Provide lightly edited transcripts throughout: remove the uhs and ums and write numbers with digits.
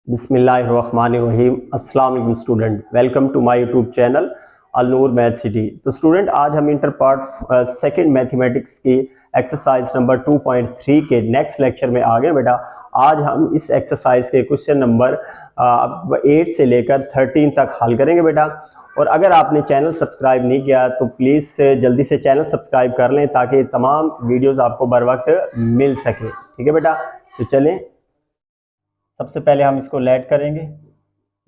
बिस्मिल्लाहिर्रहमानिर्रहीम। अस्सलाम वालेकुम student, welcome to my YouTube channel Al Noor math city. तो स्टूडेंट, आज हम इंटर पार्ट सेकंड मैथमेटिक्स की एक्सरसाइज नंबर 2.3 के नेक्स्ट लेक्चर में आ गए बेटा। आज हम इस एक्सरसाइज के क्वेश्चन नंबर 8 से लेकर 13 तक हल करेंगे बेटा। और अगर आपने चैनल सब्सक्राइब नहीं किया तो प्लीज़ जल्दी से चैनल सब्सक्राइब कर लें ताकि तमाम वीडियोस आपको बर वक्त मिल सके। ठीक है बेटा, तो चलें सबसे पहले हम इसको लेट करेंगे।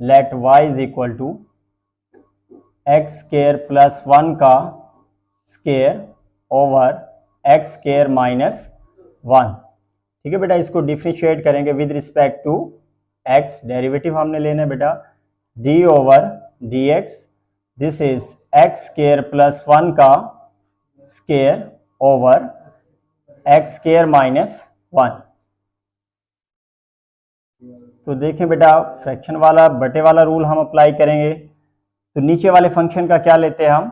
Let y is equal to x square plus 1 का square over x square minus 1। ठीक है बेटा, इसको डिफ्रेंशिएट करेंगे with respect to x। Derivative हमने लेना है बेटा d over dx। This is x square plus 1 का square over x square minus 1। तो देखें बेटा, फ्रैक्शन वाला बटे वाला रूल हम अप्लाई करेंगे। तो नीचे वाले फंक्शन का क्या लेते हैं हम?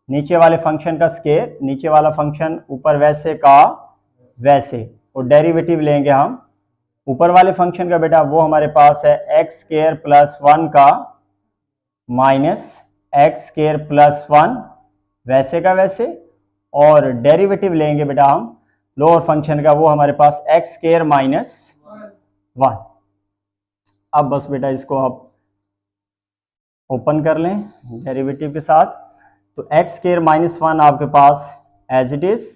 नीचे वाले फंक्शन का स्केयर, नीचे वाला फंक्शन ऊपर वैसे का वैसे, और डेरिवेटिव लेंगे हम ऊपर वाले फंक्शन का बेटा। वो हमारे पास है एक्स स्केयर प्लस 1 का माइनस एक्स स्केयर प्लस 1 वैसे का वैसे, और डेरिवेटिव लेंगे बेटा हम लोअर फंक्शन का। वो हमारे पास एक्स स्केयर माइनस 1। अब बस बेटा इसको आप ओपन कर लें डेरिवेटिव के साथ। तो एक्स स्केयर माइनस 1 आपके पास as it is.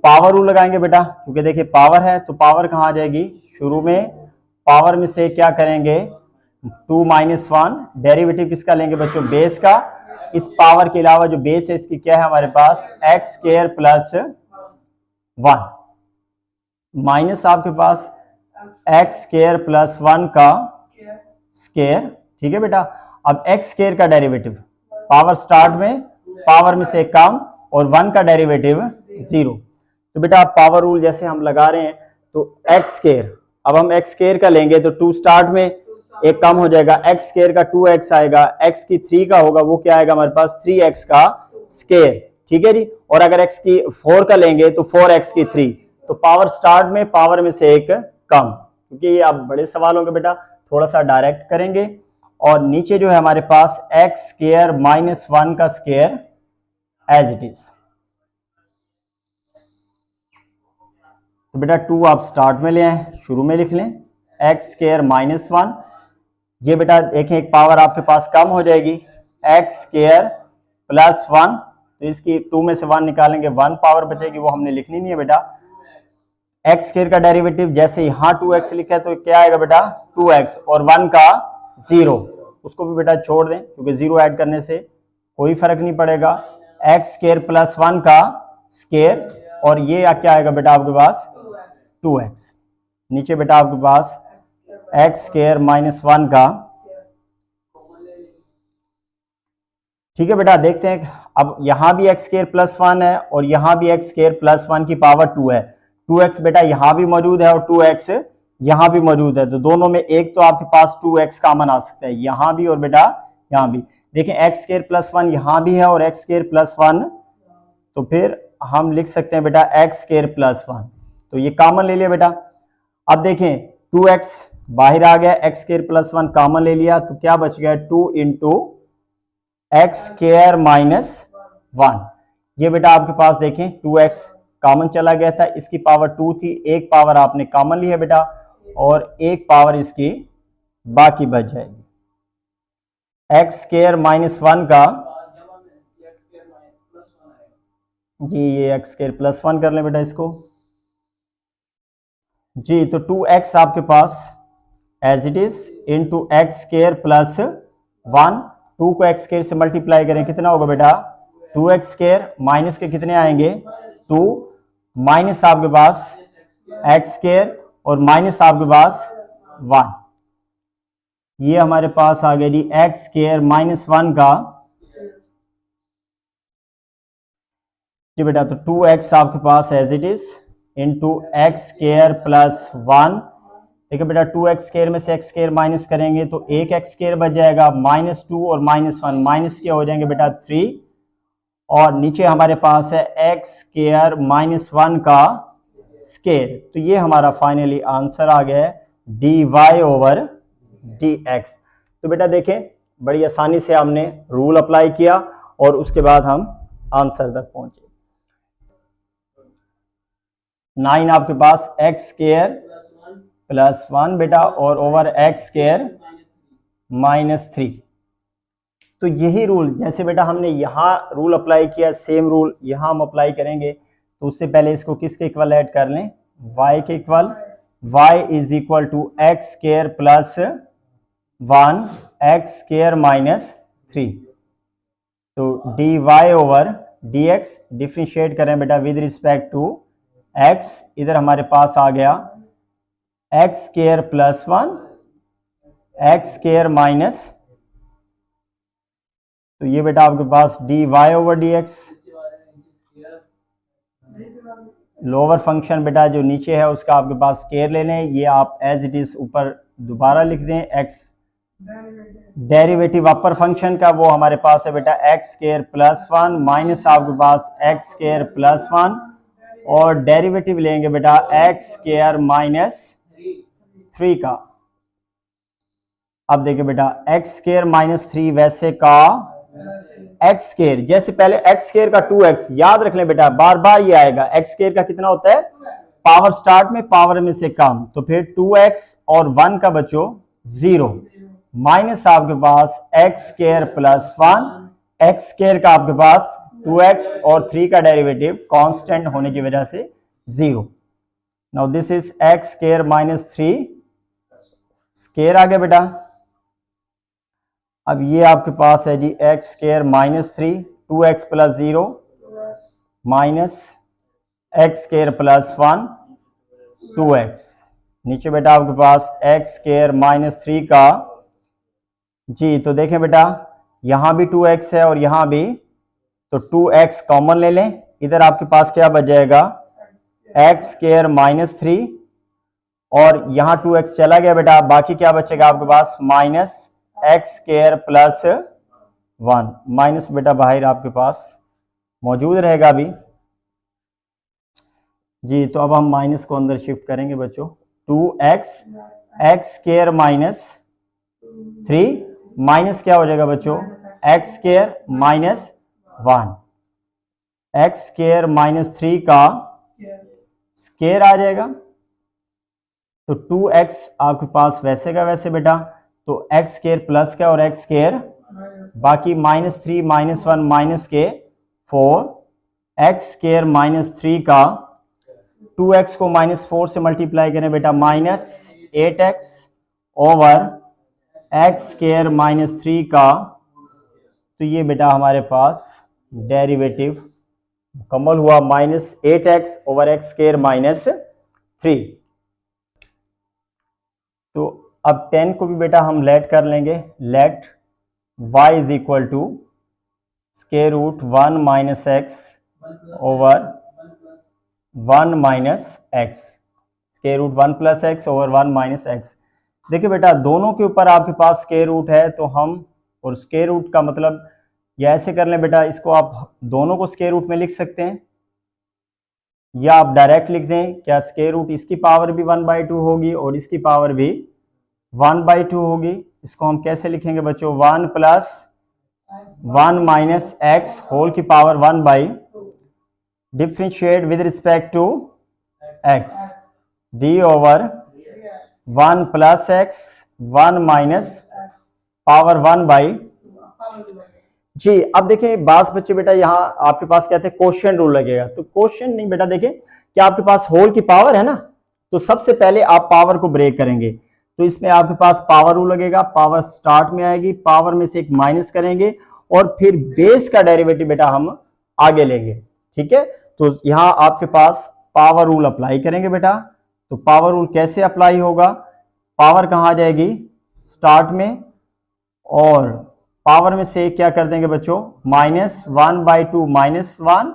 Power rule लगाएंगे बेटा, क्योंकि देखिए पावर है तो पावर कहाँ आ जाएगी? शुरू में पावर में से क्या करेंगे? 2 - 1। डेरिवेटिव किसका लेंगे बच्चों? बेस का। इस पावर के अलावा जो बेस है इसकी क्या है हमारे पास? एक्स स्केयर प्लस 1 माइनस आपके पास एक्स स्केयर प्लस 1 का स्केयर। ठीक है बेटा, अब एक्स स्केयर का डेरिवेटिव पावर स्टार्ट में, पावर में से कम, और 1 का डेरिवेटिव 0। तो बेटा पावर रूल जैसे हम लगा रहे हैं तो एक्स स्केयर, अब हम एक्स स्केयर का लेंगे तो 2 स्टार्ट में, एक कम हो जाएगा, एक्स स्केयर का 2x आएगा, x की 3 का होगा, वो क्या आएगा हमारे पास? 3x का स्केयर। ठीक है जी। और अगर x की 4 का लेंगे तो 4x की 3। तो पावर स्टार्ट में, पावर में से एक कम, क्योंकि ये अब बड़े सवाल होंगे बेटा, थोड़ा सा डायरेक्ट करेंगे। और नीचे जो है हमारे पास एक्स स्केयर माइनस 1 का स्केयर एज इट इज। तो बेटा 2 आप स्टार्ट में ले आए, शुरू में लिख लें एक्स स्केयर माइनस 1। ये बेटा देखें एक पावर आपके पास कम हो जाएगी, एक्स स्केयर प्लस 1। तो इसकी 2 में से 1 निकालेंगे, 1 पावर बचेगी, वो हमने लिखनी नहीं है बेटा। एक्स स्केयर का डेरिवेटिव जैसे यहाँ 2x लिखा है तो क्या आएगा बेटा? 2x, और 1 का 0, उसको भी बेटा छोड़ दें क्योंकि 0 ऐड करने से कोई फर्क नहीं पड़ेगा। एक्स स्केयर प्लस 1 का स्केयर, और ये क्या आएगा बेटा आपके पास? 2x। नीचे बेटा आपके पास एक्स स्केयर माइनस 1 का। ठीक है बेटा, देखते हैं अब यहां भी एक्स स्केयर प्लस 1 है और यहां भी एक्स स्केयर प्लस 1 की पावर 2 है। 2x बेटा यहां भी मौजूद है और 2x यहां भी मौजूद है, तो दोनों में एक तो आपके पास 2x कॉमन आ सकता है, यहां भी और बेटा यहां भी। देखें एक्स स्केयर प्लस 1 यहां भी है और एक्स स्केयर प्लस 1, तो फिर हम लिख सकते हैं बेटा एक्स स्केयर प्लस 1। तो ये कॉमन ले लिया बेटा। अब देखें 2x बाहर आ गया, एक्स स्केयर प्लस 1 कॉमन ले लिया, तो क्या बच गया? 2 इंटू एक्स स्केयर माइनस 1। ये बेटा आपके पास देखें 2x कॉमन चला गया था, इसकी पावर 2 थी, एक पावर आपने कॉमन ली है बेटा, और एक पावर इसकी बाकी बच जाएगी। एक्स स्केयर माइनस 1 का, जी ये एक्स स्केयर प्लस 1 कर लें बेटा इसको जी। तो 2x आपके पास as it is into x square plus 1। 2 को एक्स स्केयर से मल्टीप्लाई करें, कितना होगा बेटा? 2x स्केयर, माइनस के कितने आएंगे? 2, माइनस आपके पास एक्स स्केयर, और माइनस आपके पास 1। ये हमारे पास आ गया जी एक्स स्केयर माइनस 1 का जी बेटा। तो 2x आपके पास as it is into x square plus 1। देखिए बेटा 2x स्केयर में से x स्केयर माइनस करेंगे तो एक x स्केयर बच जाएगा, -2 और -1, माइनस के हो जाएंगे बेटा 3, और नीचे हमारे पास है x स्केयर माइनस 1 का स्केयर। तो ये हमारा फाइनली आंसर आ गया है d y over d x. तो बेटा देखें बड़ी आसानी से हमने रूल अप्लाई किया और उसके बाद हम आंसर तक पहुंचे। 9 आपके पास एक्स स्क्वायर प्लस 1 बेटा और ओवर एक्स स्क्वायर -3। तो यही रूल जैसे बेटा हमने यहाँ रूल अप्लाई किया, सेम रूल यहाँ हम अप्लाई करेंगे। तो उससे पहले इसको किसके इक्वल ऐड कर लें, y के equal. y is equal to x square plus 1 x square -3। तो d y over d x differentiate करें बेटा विद रिस्पेक्ट टू x। इधर हमारे पास आ गया x square plus 1 x square minus, तो ये बेटा आपके पास d y over d x. Lower function बेटा जो नीचे है उसका आपके पास स्क्वायर ले लें, ये आप एज इट इज ऊपर दोबारा लिख दें। एक्स डेरिवेटिव अपर फंक्शन का वो हमारे पास है बेटा एक्स स्क्वायर प्लस 1 माइनस आपके पास एक्स स्क्वायर प्लस 1 और डेरिवेटिव लेंगे बेटा एक्स स्क्वायर -3 का। अब देखिए बेटा एक्स स्क्वायर -3 वैसे का एक्स स्क्वायर, जैसे पहले एक्स स्क्वायर का 2x याद रख लें बेटा, बार बार ये आएगा। एक्स स्क्वायर का कितना होता है, पावर स्टार्ट में पावर में से कम, तो फिर 2x और 1 का बचो 0 माइनस आपके पास x square plus 1 x square का आपके पास 2x और 3 का डेरिवेटिव कांस्टेंट होने की वजह से 0। Now this is x square -3 square आ गया बेटा। अब ये आपके पास है जी x square -3 2x plus 0 minus x square plus 1 2x। नीचे बेटा आपके पास एक्स स्क्वायर -3 का जी, तो देखें बेटा यहां भी 2x है और यहां भी, तो 2x कॉमन ले लें। इधर आपके पास क्या बच जाएगा एक्स स्क्वायर -3 और यहां 2x चला गया बेटा, बाकी क्या बचेगा आपके पास minus x square plus 1 minus बेटा बाहर आपके पास मौजूद रहेगा अभी जी। तो अब हम माइनस को अंदर शिफ्ट करेंगे बच्चों। 2x एक्स स्क्वायर -3 माइनस क्या हो जाएगा बच्चों एक्स स्क्वायर -1 एक्स स्क्वायर -3 का स्क्वायर आ जाएगा। तो 2x आपके पास वैसे का वैसे बेटा, तो एक्स स्क्वायर प्लस का और एक्स स्क्वायर बाकी -3 -1 माइनस के 4 एक्स स्क्वायर -3 का 2x को -4 से मल्टीप्लाई करें बेटा -8x ओवर एक्स स्क्वायर -3 का, तो ये बेटा हमारे पास डेरिवेटिव मुकम्मल हुआ -8x ओवर एक्स स्क्वायर -3। तो अब 10 को भी बेटा हम लेट कर लेंगे। Let y is equal to square root 1 minus x over 1 minus x, square root 1 plus x over 1 minus x. देखिए बेटा दोनों के ऊपर आपके पास स्क्वायर रूट है, तो हम और स्क्वायर रूट का मतलब या ऐसे कर लें बेटा, इसको आप दोनों को स्क्वायर रूट में लिख सकते हैं या आप डायरेक्ट लिख दें। क्या स्क्वायर रूट इसकी पावर भी 1/2 होगी और इसकी पावर भी 1/2 होगी। इसको हम कैसे लिखेंगे बच्चों 1 प्लस 1 माइनस एक्स होल की power 1/, differentiate with respect to x d over 1 plus x 1 minus power 1/। जी अब देखिए बास बच्चे बेटा यहाँ आपके पास कहते हैं क्वोशिएंट रूल लगेगा, तो क्वोशिएंट नहीं बेटा, देखिए कि आपके पास होल की पावर है ना, तो सबसे पहले आप पावर को ब्रेक करेंगे, तो इसमें आपके पास पावर रूल लगेगा। पावर स्टार्ट में आएगी, पावर में से एक माइनस करेंगे और फिर बेस का डेरिवेटिव बेटा हम आगे लेंगे, ठीक है। तो यहाँ आपके पास पावर रूल अप्लाई करेंगे बेटा। तो पावर रूल कैसे अप्लाई होगा, पावर कहाँ आ जाएगी स्टार्ट में और पावर में से क्या कर देंगे बच्चों -1/2 -1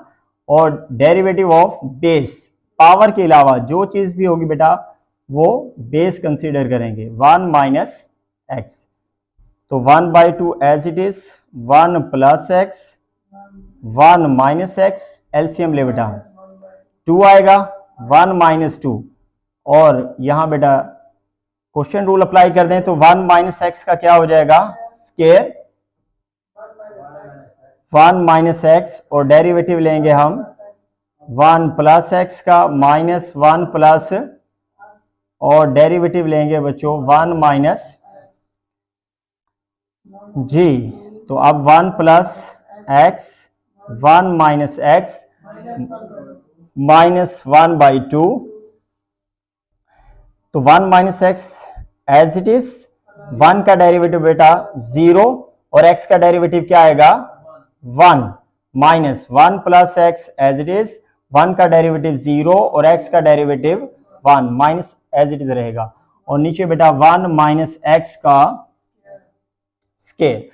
और डेरिवेटिव ऑफ बेस, पावर के अलावा जो चीज भी होगी बेटा वो बेस कंसीडर करेंगे 1 माइनस एक्स। तो 1/2 as it is 1 plus x 1 minus x, LCM ले बेटा 2 आएगा 1 माइनस 2 और यहां बेटा क्वेश्चन रूल अप्लाई कर दें तो 1 माइनस एक्स का क्या हो जाएगा, स्केयर 1 माइनस एक्स, और डेरिवेटिव लेंगे हम 1 प्लस एक्स का माइनस 1 प्लस, और डेरिवेटिव लेंगे बच्चों 1 माइनस जी। तो अब 1 plus x 1 minus x minus 1/2, तो 1 minus x as it is, 1 का डेरिवेटिव बेटा 0 और x का डेरिवेटिव क्या आएगा 1, minus 1 plus x as it is, 1 का डेरिवेटिव 0 और x का derivative 1 minus as it is रहेगा, और नीचे बेटा 1 माइनस एक्स का स्केयर।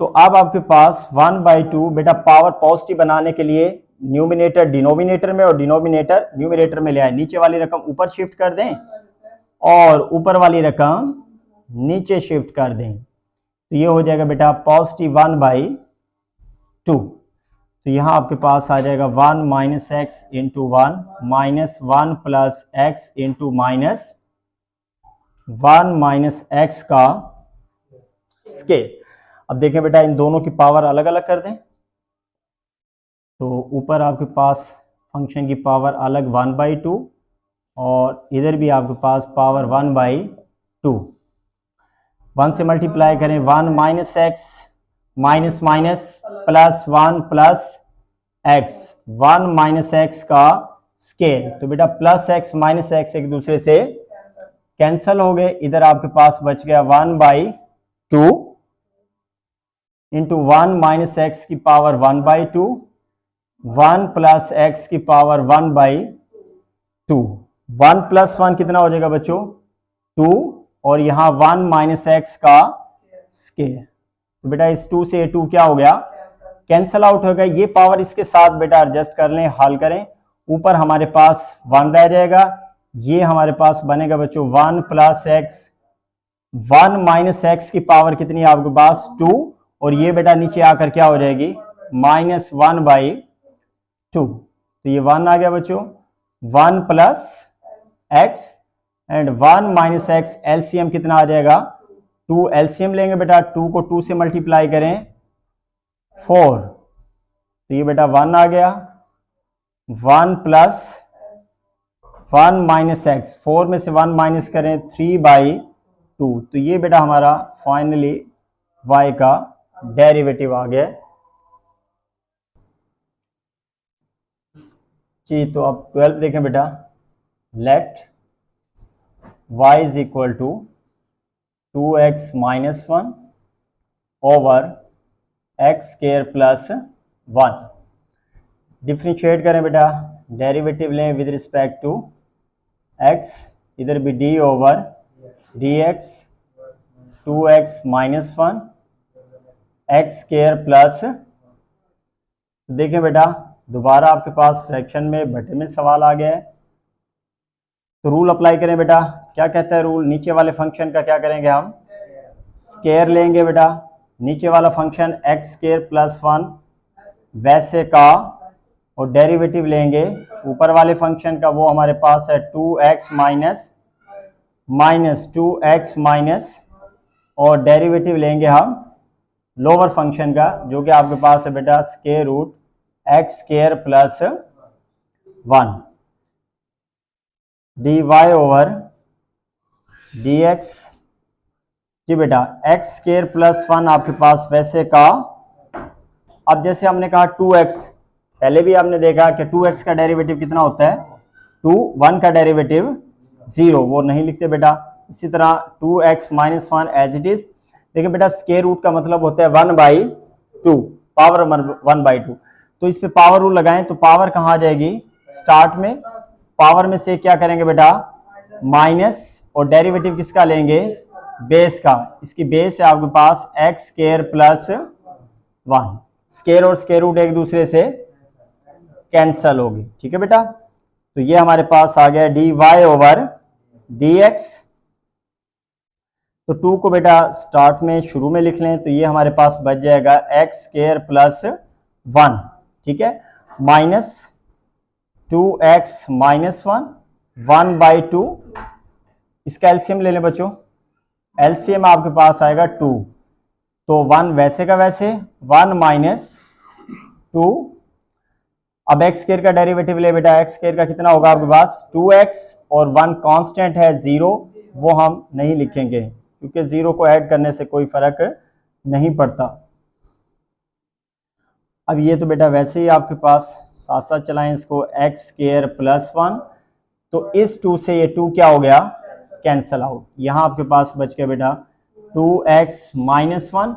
तो अब आपके पास 1/2 बेटा पावर पॉजिटिव बनाने के लिए न्यूमिनेटर डिनोमिनेटर में और डिनोमिनेटर न्यूमिनेटर में ले आए, नीचे वाली रकम ऊपर शिफ्ट कर दें और ऊपर वाली रकम नीचे शिफ्ट कर दें, तो ये हो जाएगा बेटा पॉजिटिव 1/2। तो यहां आपके पास आ जाएगा 1 minus x into 1 minus 1 plus x into minus 1 minus x का स्केयर। अब देखें बेटा इन दोनों की पावर अलग अलग कर दें, तो ऊपर आपके पास फंक्शन की पावर अलग 1/2 और इधर भी आपके पास पावर 1/2, 1 से मल्टीप्लाई करें 1 minus x minus minus plus 1 plus x 1 minus x का स्केयर। तो बेटा प्लस एक्स माइनस एक्स एक दूसरे से कैंसल हो गए, इधर आपके पास बच गया 1/2 इंटू 1 माइनस एक्स की पावर 1/2, 1 प्लस एक्स की पावर 1/2, 1 प्लस 1 कितना हो जाएगा बच्चों 2, और यहां 1 माइनस एक्स का स्केयर। तो बेटा इस 2 से 2 क्या हो गया, कैंसल आउट हो गया, ये पावर इसके साथ बेटा एडजस्ट कर लें, हल करें, ऊपर हमारे पास 1 रह जाएगा, ये हमारे पास बनेगा बच्चों 1 प्लस एक्स, 1 माइनस एक्स की पावर कितनी है आपके पास 2, और ये बेटा नीचे आकर क्या हो जाएगी माइनस 1/2, तो ये 1 आ गया बच्चों, 1 plus x and 1 minus x, LCM कितना आ जाएगा 2, एलसीएम लेंगे बेटा 2 को 2 से मल्टीप्लाई करें 4, तो ये बेटा 1 आ गया, 1 प्लस 1 माइनस एक्स, 4 में से 1 माइनस करें 3/2, तो ये बेटा हमारा फाइनली y का डेरिवेटिव आ गया जी। तो अब 12 देखें बेटा, let y is equal to 2x minus 1 over x square plus 1, differentiate करें बेटा, डेरिवेटिव लें विद रिस्पेक्ट टू x, इधर भी d over dx 2x minus 1 x square plus, देखें बेटा दोबारा आपके पास फ्रैक्शन में बटे में सवाल आ गया है, तो रूल अप्लाई करें बेटा, क्या कहता है रूल, नीचे वाले फंक्शन का क्या करेंगे हम स्क्वायर लेंगे बेटा, नीचे वाला फंक्शन एक्स स्क्वायर प्लस 1 वैसे का, और डेरिवेटिव लेंगे ऊपर वाले फंक्शन का, वो हमारे पास है 2x माइनस 2x माइनस, और डेरिवेटिव लेंगे हम लोअर फंक्शन का, जो कि आपके पास है बेटा square root x square plus 1 dy over dx जी बेटा, एक्स स्क्वायर प्लस 1 आपके पास वैसे का। अब जैसे हमने कहा 2x, पहले भी आपने देखा कि 2x का डेरिवेटिव कितना होता है 2, 1 का डेरिवेटिव 0, वो नहीं लिखते बेटा। इसी तरह 2x minus 1 as it is, देखिए बेटा स्क्वायर रूट का मतलब होता है 1/2, पावर 1/2, तो इस पे पावर रूल लगाएं तो पावर कहाँ आ जाएगी स्टार्ट में, पावर में से क्या करेंगे बेटा माइनस, और डेरिवेटिव किसका लेंगे बेस का, इसकी बेस है आपके पास एक्स स्क्वायर प्लस 1, स्क्वायर और स्क्वायर रूट एक दूसरे से कैंसल होगी, ठीक है बेटा। तो ये हमारे पास आ गया dy ओवर dx, तो 2 को बेटा स्टार्ट में शुरू में लिख लें, तो ये हमारे पास बच जाएगा एक्स स्क्वायर प्लस 1, ठीक है, माइनस 2x माइनस 1 1/2 इसका एलसीएम ले लें बच्चों। एलसीएम आपके पास आएगा 2, तो 1 वैसे का वैसे, 1 माइनस 2। अब एक्स स्क्वायर का डेरिवेटिव ले बेटा, एक्स स्क्वायर का कितना होगा आपके पास 2x, और 1 कांस्टेंट है 0, वो हम नहीं लिखेंगे क्योंकि 0 को ऐड करने से कोई फर्क नहीं पड़ता। अब ये तो बेटा वैसे ही आपके पास साथ साथ चलाएं इसको, एक्स स्क्वायर प्लस 1, तो इस 2 से ये 2 क्या हो गया, कैंसल आउट। यहाँ आपके पास बच गया बेटा 2x माइनस 1,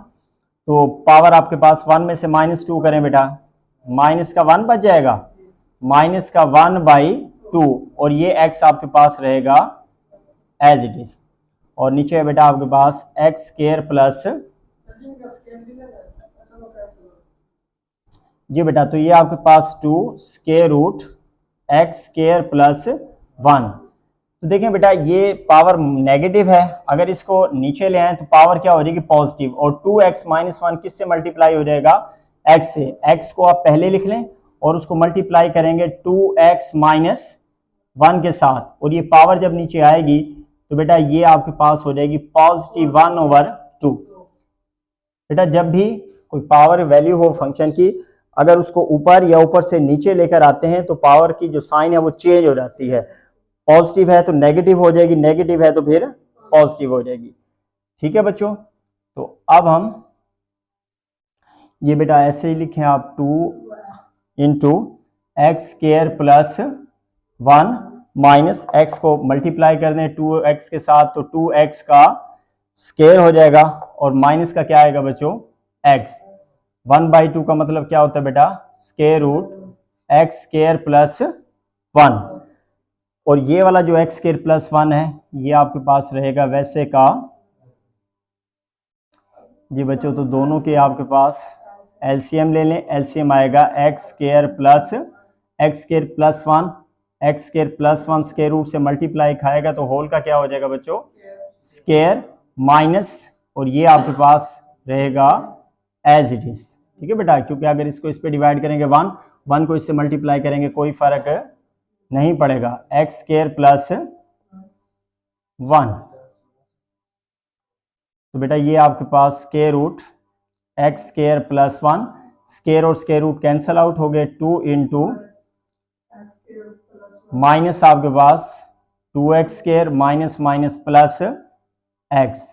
तो पावर आपके पास 1 में से -2 करें बेटा, माइनस का 1 बच जाएगा, माइनस का 1/2, और ये x आपके पास रहेगा एज इट इज, और नीचे है बेटा आपके पास एक्स स्क्वायर प्लस, जी बेटा, तो ये आपके पास 2 square root x square plus 1। तो देखें बेटा ये पावर नेगेटिव है, अगर इसको नीचे ले आए तो पावर क्या हो जाएगी, पॉजिटिव, और 2x माइनस 1 किससे मल्टीप्लाई हो जाएगा, x से। x को आप पहले लिख लें और उसको मल्टीप्लाई करेंगे 2x माइनस 1 के साथ, और ये पावर जब नीचे आएगी तो बेटा ये आपके पास हो जाएगी पॉजिटिव 1/2। बेटा जब भी कोई पावर वैल्यू हो फंक्शन की, अगर उसको ऊपर या ऊपर से नीचे लेकर आते हैं तो पावर की जो साइन है वो चेंज हो जाती है, पॉजिटिव है तो नेगेटिव हो जाएगी, नेगेटिव है तो फिर पॉजिटिव हो जाएगी। ठीक है बच्चों, तो अब हम ये बेटा ऐसे ही लिखें आप, 2 into x square plus 1 minus x को मल्टीप्लाई कर दें 2x के साथ, तो 2x का स्क्वायर हो जाएगा, और माइनस का क्या आएगा बच्चों, x। 1/2 का मतलब क्या होता है बेटा, square root x square plus 1, और ये वाला जो एक्स स्क्वायर प्लस 1 है ये आपके पास रहेगा वैसे का। जी बच्चों, तो दोनों के आपके पास एलसीएम ले लें, एलसीएम आएगा x square plus 1, x square plus 1 square root से मल्टीप्लाई खाएगा तो होल का क्या हो जाएगा बच्चों, स्क्वायर माइनस, और ये आपके पास रहेगा एज इट इज। ठीक है बेटा, क्योंकि अगर इसको इस पे डिवाइड करेंगे 1 को इससे मल्टीप्लाई करेंगे कोई फर्क नहीं पड़ेगा, एक्स स्क्वायर प्लस 1। तो बेटा ये आपके पास square root x square plus 1, square और स्क्वायर रूट कैंसल आउट हो गए, 2 इंटू माइनस आपके पास 2x square minus minus plus x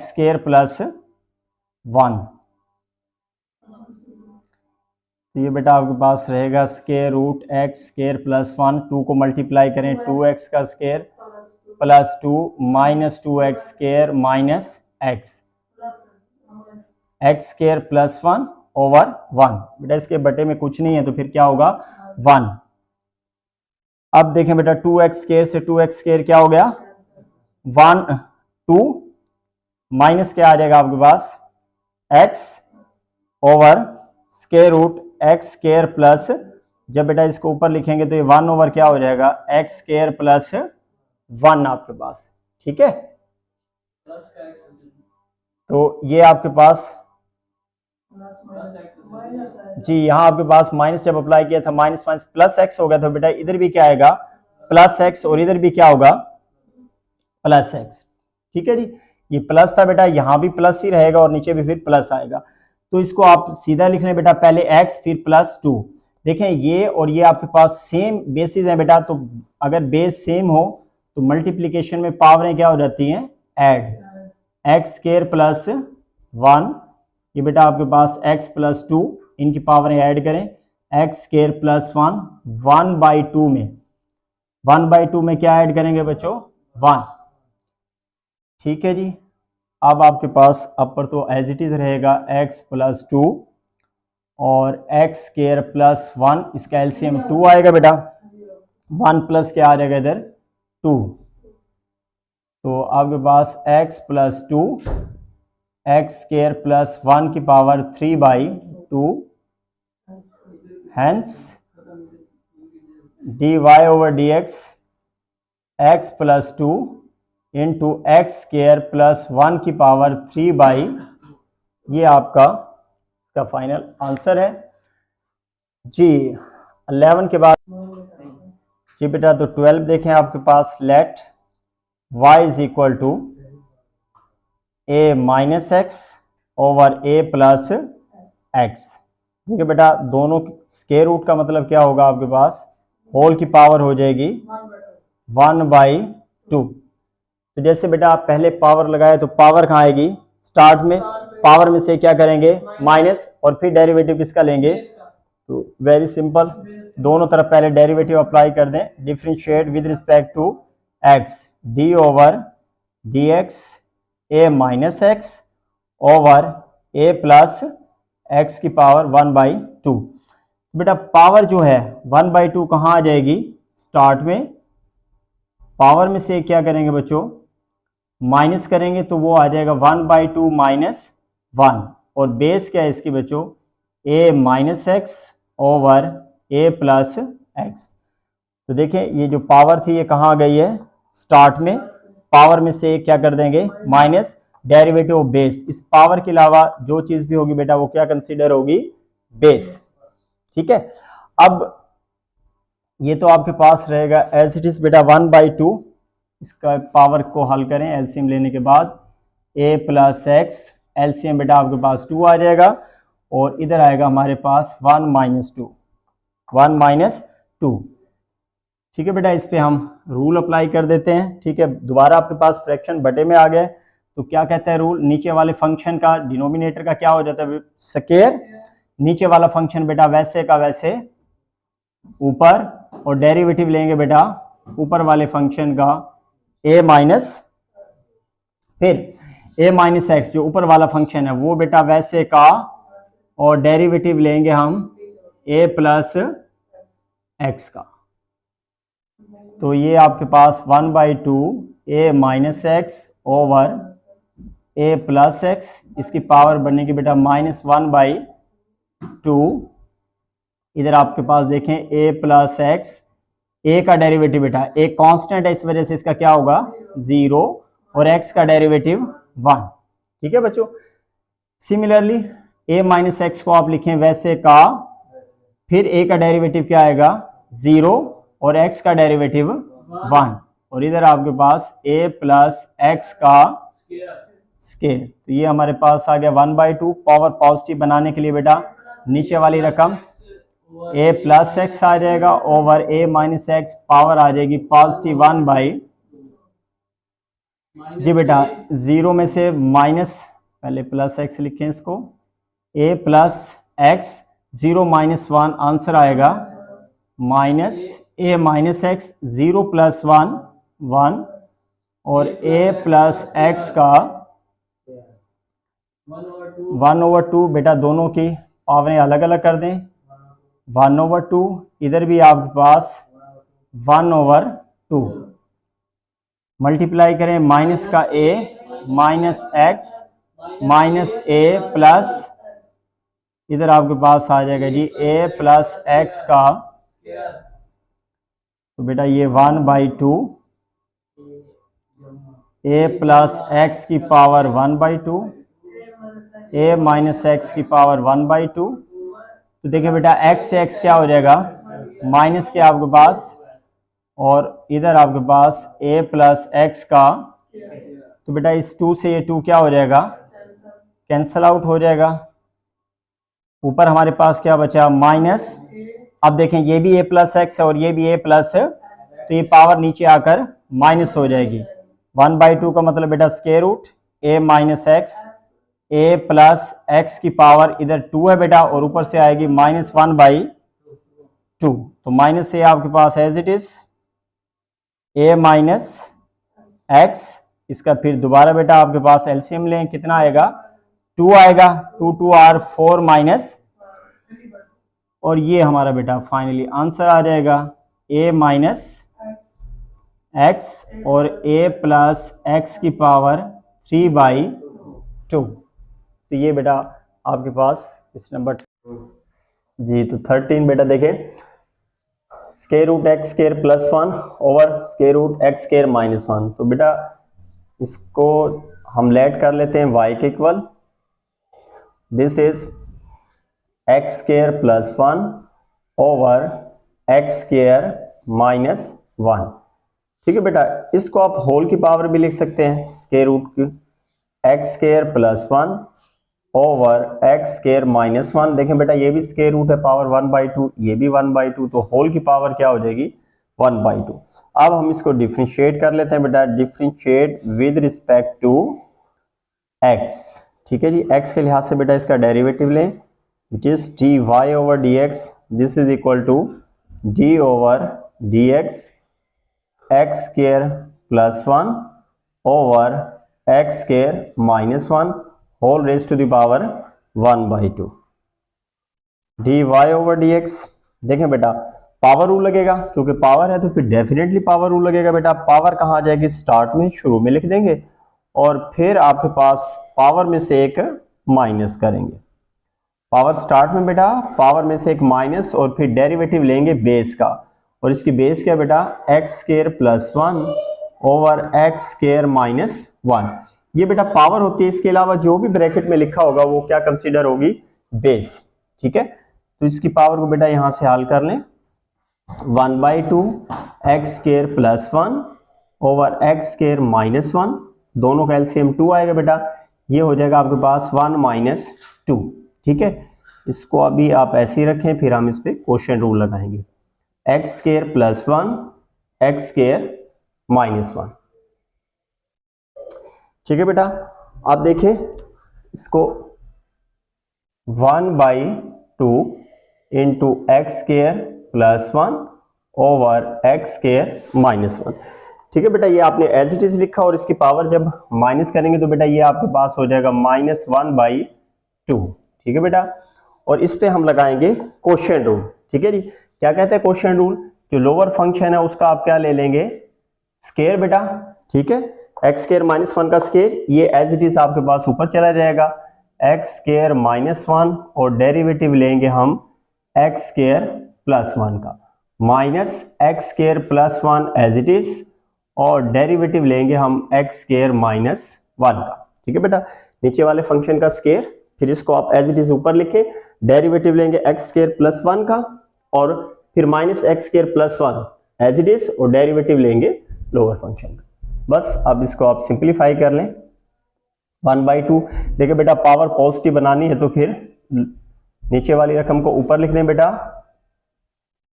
square plus 1। तो ये बेटा आपके पास रहेगा square root x square plus 1, 2 को मल्टीप्लाई करें 2x का square plus 2 minus 2x square minus x square plus 1/1। बेटा इसके बटे में कुछ नहीं है तो फिर क्या होगा, 1। अब देखें बेटा 2x स्क्वायर से 2x स्क्वायर क्या हो गया, 1 2 माइनस क्या आ जाएगा आपके पास, x over square root x square plus, जब बेटा इसको ऊपर लिखेंगे तो ये 1 ओवर क्या हो जाएगा, एक्स स्क्वायर प्लस 1 आपके पास। ठीक है, तो ये आपके पास जी, यहाँ आपके पास माइनस जब अप्लाई किया था माइनस माइनस प्लस एक्स हो गया, तो बेटा इधर भी क्या आएगा, प्लस एक्स, और इधर भी क्या होगा, प्लस एक्स। ठीक है जी, ये प्लस था बेटा, यहाँ भी प्लस ही रहेगा और नीचे भी फिर प्लस आएगा, तो इसको आप सीधा लिख लें बेटा, पहले एक्स फिर प्लस 2। देखें ये और ये आपके पास सेम बेसिस है बेटा, तो अगर बेस सेम हो तो मल्टीप्लीकेशन में पावरें क्या हो जाती हैं, ऐड। एक्स स्क्वायर प्लस 1, ये बेटा आपके पास x प्लस 2, इनकी पावरें ऐड करें, एक्स स्क्वायर प्लस 1, 1/2 में 1/2 में क्या ऐड करेंगे बच्चों, 1। ठीक है जी, अब आपके पास अपर तो एज इट इज रहेगा x प्लस 2 और एक्स स्क्वायर प्लस 1, इसका एलसीएम 2 आएगा बेटा, 1 प्लस क्या आ जाएगा इधर, 2। तो आपके पास x plus 2 x square plus 1 की power 3/2, hence dy over dx x plus 2 into x square plus 1 की पावर 3/, ये आपका इसका फाइनल आंसर है जी। 11 के बाद जी बेटा, तो 12 देखें आपके पास, let y is equal to a minus x over a plus x. ठीक है बेटा, दोनों स्क्वायर रूट का मतलब क्या होगा आपके पास, होल की पावर हो जाएगी 1/2। तो जैसे बेटा आप पहले पावर लगाए तो पावर कहाँ आएगी, स्टार्ट में, पावर में से क्या करेंगे माइनस, और फिर डेरिवेटिव किसका लेंगे, तो वेरी सिंपल, दोनों तरफ पहले डेरिवेटिव अप्लाई कर दें, differentiate with respect to x, d over d x a minus x over a plus x की पावर 1/2। बेटा पावर जो है 1/2 कहाँ आ जाएगी, स्टार्ट में, पावर में से क्या करेंगे बच्चों माइनस करेंगे तो वो आ जाएगा 1/2 माइनस 1, और बेस क्या है इसकी बच्चों, a minus x over a plus x. तो देखिए ये जो पावर थी ये कहाँ आ गई है, स्टार्ट में, पावर में से क्या कर देंगे माइनस, डेरिवेटिव ऑफ बेस, इस पावर के अलावा जो चीज भी होगी बेटा वो क्या कंसीडर होगी, बेस। ठीक है, अब ये तो आपके पास रहेगा एज इट इज बेटा 1/2, इसका पावर को हल करें एलसीएम लेने के बाद, a प्लस एक्स, एलसीएम बेटा आपके पास 2 आ जाएगा, और इधर आएगा हमारे पास 1 माइनस 2। ठीक है बेटा, इस पे हम रूल अप्लाई कर देते हैं। ठीक है, दोबारा आपके पास फ्रैक्शन बटे में आ गए, तो क्या कहता है रूल, नीचे वाले फंक्शन का डिनोमिनेटर का क्या हो जाता है स्क्वायर, नीचे वाला फंक्शन बेटा वैसे का वैसे ऊपर, और डेरिवेटिव लेंगे बेटा ऊपर वाले फंक्शन का a माइनस, फिर a माइनस एक्स जो ऊपर वाला फंक्शन है वो बेटा वैसे का, और डेरिवेटिव लेंगे हम a प्लस एक्स का। तो ये आपके पास 1/2 a minus x over a plus x, इसकी पावर बनने की बेटा -1/2। इधर आपके पास देखें a प्लस एक्स, a का डेरिवेटिव बेटा एक कांस्टेंट है इस वजह से इसका क्या होगा 0, और x का डेरिवेटिव 1। ठीक है बच्चों, सिमिलरली a माइनस एक्स को आप लिखें वैसे का, फिर a का डेरिवेटिव क्या आएगा 0, और x का डेरिवेटिव 1, और इधर आपके पास a प्लस एक्स का स्केयर। तो ये हमारे पास आ गया 1/2, पावर पॉजिटिव बनाने के लिए बेटा नीचे वाली रकम a प्लस एक्स आ जाएगा over a minus x, power आ जाएगी पॉजिटिव 1/, जी बेटा 0 में से माइनस, पहले प्लस एक्स लिखें इसको, a plus x 0 minus 1, answer आएगा minus a minus x, 0 plus 1 1, और a प्लस एक्स का 1/2। बेटा दोनों की पावरें अलग अलग कर दें, 1/2, इधर भी आपके पास 1/2, मल्टीप्लाई करें माइनस का a minus x minus a plus, इधर आपके पास आ जाएगा जी a प्लस एक्स का, तो बेटा ये 1/2 a प्लस एक्स की पावर 1/2, a माइनस एक्स की पावर 1/2। तो देखिए बेटा x से x क्या हो जाएगा माइनस के आपके पास, और इधर आपके पास a प्लस एक्स का, तो बेटा इस 2 से ये 2 क्या हो जाएगा कैंसल आउट हो जाएगा, ऊपर हमारे पास क्या बचा माइनस। अब देखें ये भी a प्लस एक्स है और ये भी a प्लस है, तो ये पावर नीचे आकर माइनस हो जाएगी, 1/2 का मतलब बेटा square root a minus x, a plus x की पावर इधर 2 है बेटा, और ऊपर से आएगी -1/2, तो माइनस से आपके पास as it is a minus x, इसका फिर दोबारा बेटा आपके पास एलसीएम लें, कितना आएगा 2 आएगा, 2 2 आर 4 माइनस, और ये हमारा बेटा फाइनली आंसर आ जाएगा a माइनस एक्स और a प्लस एक्स की पावर 3/2। तो ये बेटा आपके पास इस नंबर जी। तो 13 बेटा देखे square root x square plus 1 over square root x square minus 1। तो बेटा इसको हम लेट कर लेते हैं y के equal, this is x square plus 1 over x square minus 1। ठीक है बेटा, इसको आप होल की पावर भी लिख सकते हैं, स्क्वायर रूट की x square plus 1 over x square minus 1। देखें बेटा ये भी स्क्वायर रूट है, पावर 1/2, ये भी 1/2, तो होल की पावर क्या हो जाएगी 1/2। अब हम इसको डिफरेंशिएट कर लेते हैं बेटा, differentiate with respect to x. ठीक है जी, एक्स के लिहाज से बेटा इसका डेरिवेटिव लें, it is d y over d x, this is equal to d over d x x square plus 1 over x square minus 1 whole raise to the power 1/2 d y over d x. देखें बेटा power rule लगेगा, क्योंकि power है तो फिर definitely power rule लगेगा बेटा। Power कहाँ आ जाएगी, स्टार्ट में शुरू में लिख देंगे और फिर आपके पास पावर में से एक माइनस करेंगे। पावर स्टार्ट में बेटा पावर में से एक माइनस और फिर डेरिवेटिव लेंगे बेस का, और इसकी बेस क्या बेटा x square plus 1 over x square minus 1। ये बेटा पावर होती है, इसके अलावा जो भी ब्रैकेट में लिखा होगा वो क्या कंसीडर होगी, बेस। ठीक है, तो इसकी पावर को बेटा यहां से हल कर लें, 1/2 x square plus 1 over x square minus 1, दोनों का एलसीएम 2 आएगा बेटा, ये हो जाएगा आपके पास 1 - 2। ठीक है, इसको अभी आप ऐसे ही रखें, फिर हम इस पे क्वोशिएंट रूल लगाएंगे, x square plus 1 x square minus 1। ठीक है बेटा, आप देखें इसको 1/2 into x square plus 1 over x square minus 1। ठीक है बेटा, ये आपने एज इट इज लिखा और इसकी पावर जब माइनस करेंगे तो बेटा ये आपके पास हो जाएगा -1/2। ठीक है बेटा, और इस पे हम लगाएंगे क्वोशिएंट रूल। ठीक है जी, क्या कहते हैं क्वोशिएंट रूल, जो लोअर फंक्शन है उसका आप क्या ले लेंगे, स्क्वायर बेटा। ठीक है, एक्स स्क्वायर माइनस 1 का स्क्वायर, ये एज इट इज आपके पास ऊपर चला जाएगा, एक्स स्क्वायर माइनस 1 और डेरिवेटिव लेंगे हम एक्स स्क्वायर प्लस 1 का, minus x square plus 1 as it is और डेरिवेटिव लेंगे हम एक्स स्क्वायर माइनस 1 का। ठीक है बेटा, नीचे वाले फंक्शन का स्क्वायर, फिर इसको आप एज इट इज ऊपर लिखें, डेरिवेटिव लेंगे एक्स स्क्वायर प्लस 1 का और फिर minus x square plus 1 as it is और डेरिवेटिव लेंगे लोअर फंक्शन का। बस अब इसको आप सिंप्लीफाई कर लें, 1/2। देखिए बेटा पावर पॉजिटिव बनानी है तो फिर नीचे वाली रकम को ऊपर लिख दें बेटा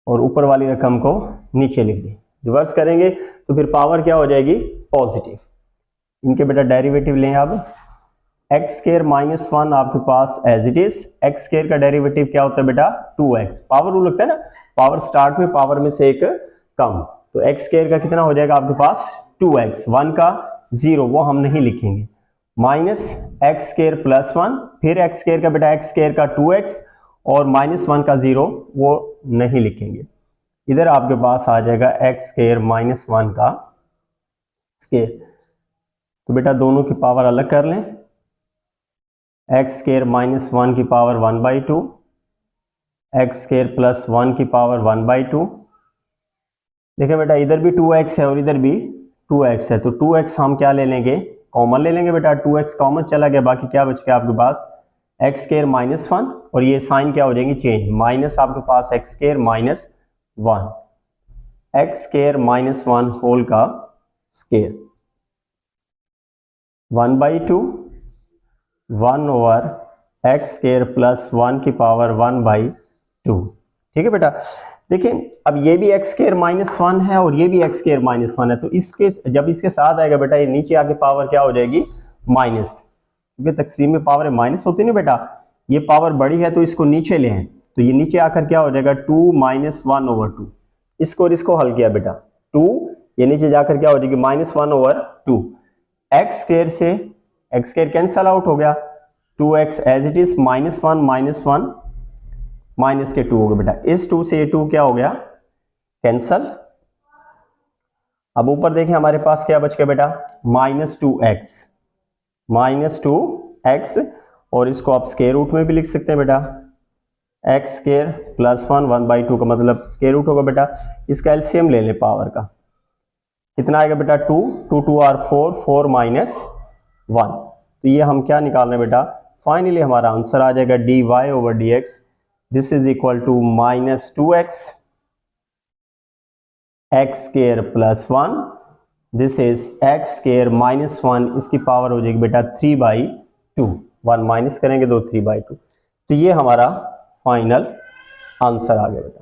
और ऊपर वाली रकम को नीचे लिख दें, रिवर्स करेंगे तो फिर पावर क्या हो जाएगी पॉजिटिव। इनके बेटा डेरिवेटिव लें, अब एक्स स्क्वायर माइनस 1 आपके पास as it is, x square का डेरिवेटिव क्या होता है बेटा 2x, पावर रूल लगता है ना, पावर स्टार्ट में पावर में से एक कम, तो एक्स स्क्वायर का कितना हो जाएगा आपके पास 2x, 1 का 0 वो हम नहीं लिखेंगे, माइनस एक्स स्क्वायर प्लस 1, फिर एक्स स्क्वायर का बेटा एक्स स्क्वायर का 2x और -1 का 0 वो नहीं लिखेंगे। इधर आपके पास आ जाएगा एक्स स्क्वायर माइनस 1 का स्क्वायर। तो बेटा दोनों की पावर अलग कर लें, एक्स स्क्वायर माइनस 1 की पावर 1/2, एक्स स्क्वायर प्लस 1 की पावर 1/2। देखिए बेटा इधर भी 2x है और इधर भी 2x है, तो 2x हम क्या ले लेंगे, कॉमन ले लेंगे बेटा, 2x कॉमन चला गया, बाकी क्या बच गया आपके पास एक्स स्क्वायर माइनस 1 और ये साइन क्या हो जाएंगे चेंज, माइनस आपके पास x square minus 1, x square minus 1 whole का square, 1/2 1 over x square plus 1 की पावर 1/2। ठीक है बेटा, देखिए अब ये भी एक्स स्क्वायर माइनस 1 है और ये भी एक्स स्क्वायर माइनस 1 है, तो इसके जब इसके साथ आएगा बेटा ये नीचे आके पावर क्या हो जाएगी माइनस, क्योंकि तकसीम में पावर माइनस होती है ना बेटा, ये पावर बड़ी है तो इसको नीचे ले हैं, तो ये नीचे आकर क्या हो जाएगा 2 - 1/2। इसको और इसको हल किया बेटा 2, ये नीचे जाकर क्या हो जाएगी -1/2, एक्स स्क्वायर से एक्स स्क्वायर कैंसल आउट हो गया, 2x as it is -1 minus के 2 हो गया बेटा, इस 2 से ये 2 क्या हो गया कैंसल। अब ऊपर देखें हमारे पास क्या बच गया बेटा -2x और इसको आप स्क्वायर रूट में भी लिख सकते हैं बेटा, एक्स स्क्वायर प्लस 1/2 का मतलब स्क्वायर रूट होगा बेटा, इसका एलसीएम ले लें पावर का, कितना आएगा बेटा 2 2 आर 4 4 - 1, तो ये हम क्या निकाल रहे हैं बेटा, फाइनली हमारा आंसर आ जाएगा dy over dx, this is equal to -2x x square plus 1 this is x square minus 1, इसकी पावर हो जाएगी बेटा 3/2, 1 माइनस करेंगे 3/2। तो ये हमारा फाइनल आंसर आ गया बेटा।